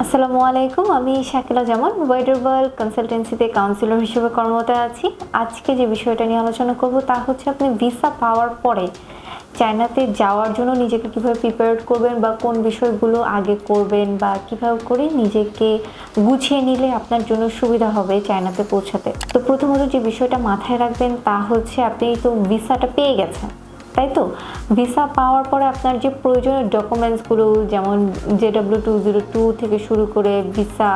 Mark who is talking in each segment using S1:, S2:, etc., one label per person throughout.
S1: আসসালামু আলাইকুম, আমি শাকিলা জামান ওয়াইডার ওয়ার্ল্ড কনসালটেন্সিতে কাউন্সিলর হিসেবে কর্মরত আছি। আজকে যে বিষয়টা নিয়ে আলোচনা করব তা হচ্ছে আপনি ভিসা পাওয়ার পরে চায়নাতে যাওয়ার জন্য নিজেকে কিভাবে প্রিপেয়ার করবেন বা কোন বিষয়গুলো আগে করবেন বা কিভাবে করে নিজেকে গুছিয়ে নিলে আপনার জন্য সুবিধা হবে চায়নাতে পৌঁছাতে। তো প্রথমত যে বিষয়টা মাথায় রাখবেন তা হচ্ছে আপনি তো ভিসাটা পেয়ে গেছেন, তাই তো? ভিসা পাওয়ার পরে আপনার যে প্রয়োজনীয় ডকুমেন্টসগুলো যেমন JW202 থেকে শুরু করে ভিসা,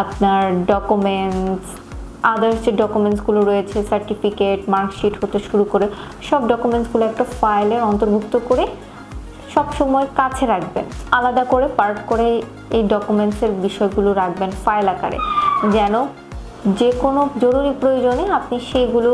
S1: আপনার ডকুমেন্টস, আদার্স যে ডকুমেন্টসগুলো রয়েছে সার্টিফিকেট, মার্কশিট হতে শুরু করে সব ডকুমেন্টসগুলো একটা ফাইলের অন্তর্ভুক্ত করে সব সময় কাছে রাখবেন। আলাদা করে পার্ট করে এই ডকুমেন্টসের বিষয়গুলো রাখবেন ফাইল আকারে, যেন যে কোনো জরুরি প্রয়োজনে আপনি সেগুলো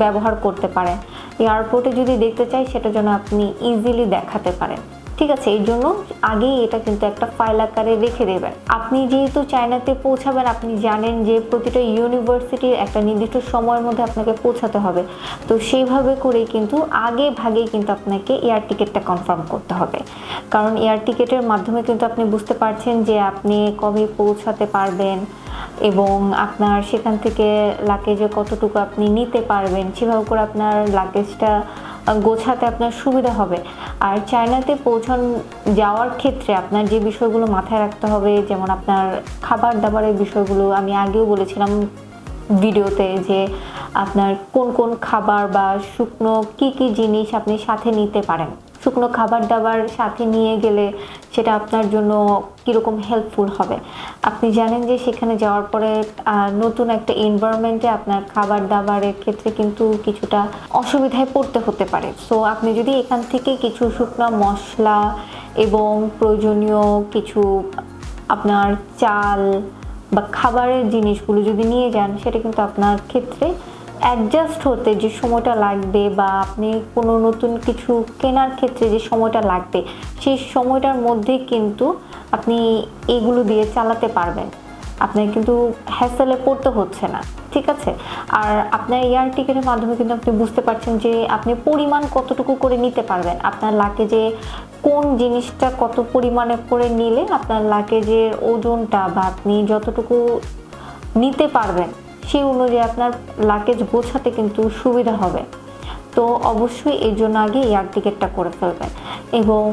S1: ব্যবহার করতে পারেন। এয়ারপোর্টে যদি দেখতে চাই সেটা যেন আপনি ইজিলি দেখাতে পারেন। ঠিক আছে, এই জন্য আগেই এটা কিন্তু একটা ফাইল আকারে রেখে দেবেন। আপনি যেহেতু চায়নাতে পৌঁছাবেন, আপনি জানেন যে প্রতিটা ইউনিভার্সিটির একটা নির্দিষ্ট সময়ের মধ্যে আপনাকে পৌঁছাতে হবে। তো সেইভাবে করেই কিন্তু আগে ভাগেই কিন্তু আপনাকে এয়ার টিকিটটা কনফার্ম করতে হবে, কারণ এয়ার টিকিটের মাধ্যমে কিন্তু আপনি বুঝতে পারছেন যে আপনি কবে পৌঁছাতে পারবেন এবং আপনার সেখান থেকে লাগেজে কতটুকু আপনি নিতে পারবেন, সেভাবে করে আপনার লাগেজটা গোছাতে আপনার সুবিধা হবে। আর চায়নাতে যাওয়ার ক্ষেত্রে আপনার যে বিষয়গুলো মাথায় রাখতে হবে, যেমন আপনার খাবার দাবারের বিষয়গুলো আমি আগেও বলেছিলাম ভিডিওতে, যে আপনার কোন কোন খাবার বা শুকনো কি কি জিনিস আপনি সাথে নিতে পারেন। শুকনো খাবার দাবার সাথে নিয়ে গেলে সেটা আপনার জন্য কীরকম হেল্পফুল হবে। আপনি জানেন যে সেখানে যাওয়ার পরে নতুন একটা এনভায়রনমেন্টে আপনার খাবার দাবারের ক্ষেত্রে কিন্তু কিছুটা অসুবিধায় পড়তে হতে পারে। সো আপনি যদি এখান থেকে কিছু শুকনো মশলা এবং প্রয়োজনীয় কিছু আপনার চাল বা খাবারের জিনিসগুলো যদি নিয়ে যান, সেটা কিন্তু আপনার ক্ষেত্রে অ্যাডজাস্ট হতে যে সময়টা লাগবে বা আপনি কোনো নতুন কিছু কেনার ক্ষেত্রে যে সময়টা লাগবে, সেই সময়টার মধ্যে কিন্তু আপনি এগুলো দিয়ে চালাতে পারবেন। আপনার কিন্তু হ্যাসেলে পড়তে হচ্ছে না। ঠিক আছে, আর আপনার এয়ার টিকিটের মাধ্যমে কিন্তু আপনি বুঝতে পারছেন যে আপনি পরিমাণ কতটুকু করে নিতে পারবেন। আপনার লাগেজে কোন জিনিসটা কত পরিমাণে করে নিলে আপনার লাগেজের ওজনটা বা আপনি যতটুকু নিতে পারবেন সেই অনুযায়ী আপনার লাগেজ গোছাতে কিন্তু সুবিধা হবে। তো অবশ্যই এর জন্য আগে এয়ার টিকিটটা করে ফেলবেন এবং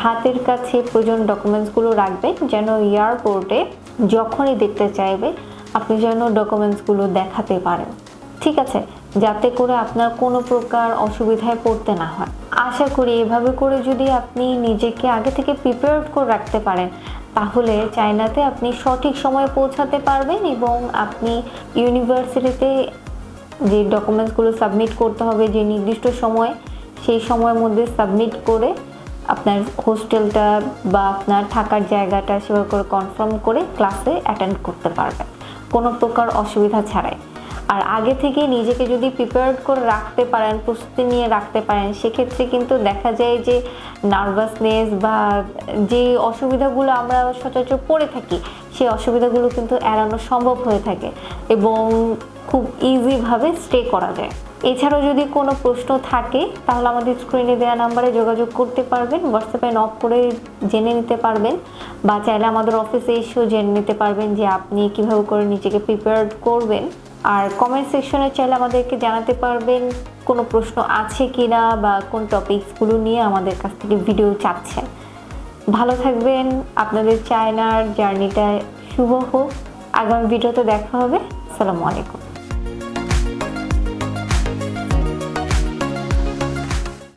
S1: হাতের কাছে প্রয়োজন ডকুমেন্টসগুলো রাখবেন, যেন এয়ারপোর্টে যখনই দেখতে চাইবে আপনি যেন ডকুমেন্টসগুলো দেখাতে পারেন। ঠিক আছে, যাতে করে আপনার কোনো প্রকার অসুবিধায় পড়তে না হয়। আশা করি এভাবে করে যদি আপনি নিজেকে আগে থেকে প্রিপেয়ার করে রাখতে পারেন, তাহলে চায়নাতে আপনি সঠিক সময়ে পৌঁছাতে পারবেন এবং আপনি ইউনিভার্সিটিতে যে ডকুমেন্টসগুলো সাবমিট করতে হবে যে নির্দিষ্ট সময়ে, সেই সময়ের মধ্যে সাবমিট করে আপনার হোস্টেলটা বা আপনার থাকার জায়গাটা সেভাবে করে কনফার্ম করে ক্লাসে অ্যাটেন্ড করতে পারবেন কোনো প্রকার অসুবিধা ছাড়াই। আর আগে থেকে নিজেকে যদি প্রিপেয়ার করে রাখতে পারেন, প্রস্তুতি নিয়ে রাখতে পারেন, সেক্ষেত্রে কিন্তু দেখা যায় যে নার্ভাসনেস বা যে অসুবিধাগুলো আমরা সচরাচর পড়ে থাকি, সেই অসুবিধাগুলো কিন্তু এড়ানো সম্ভব হয়ে থাকে এবং খুব ইজিভাবে স্টে করা যায়। এছাড়াও যদি কোনো প্রশ্ন থাকে তাহলে আমাদের স্ক্রিনে দেওয়া নাম্বারে যোগাযোগ করতে পারবেন, হোয়াটসঅ্যাপে নক করে জেনে নিতে পারবেন বা চাইলে আমাদের অফিসে এসেও জেনে নিতে পারবেন যে আপনি কীভাবে করে নিজেকে প্রিপেয়ার করবেন। আর কমেন্ট সেকশনে চাইলে আমাদেরকে জানাতে পারবেন কোনো প্রশ্ন আছে কি না বা কোন টপিকসগুলো নিয়ে আমাদের কাছ থেকে ভিডিও চাচ্ছেন। ভালো থাকবেন, আপনাদের চায়নার জার্নিটা শুভ হোক। আগামী ভিডিওতে দেখা হবে। আসসালামু আলাইকুম।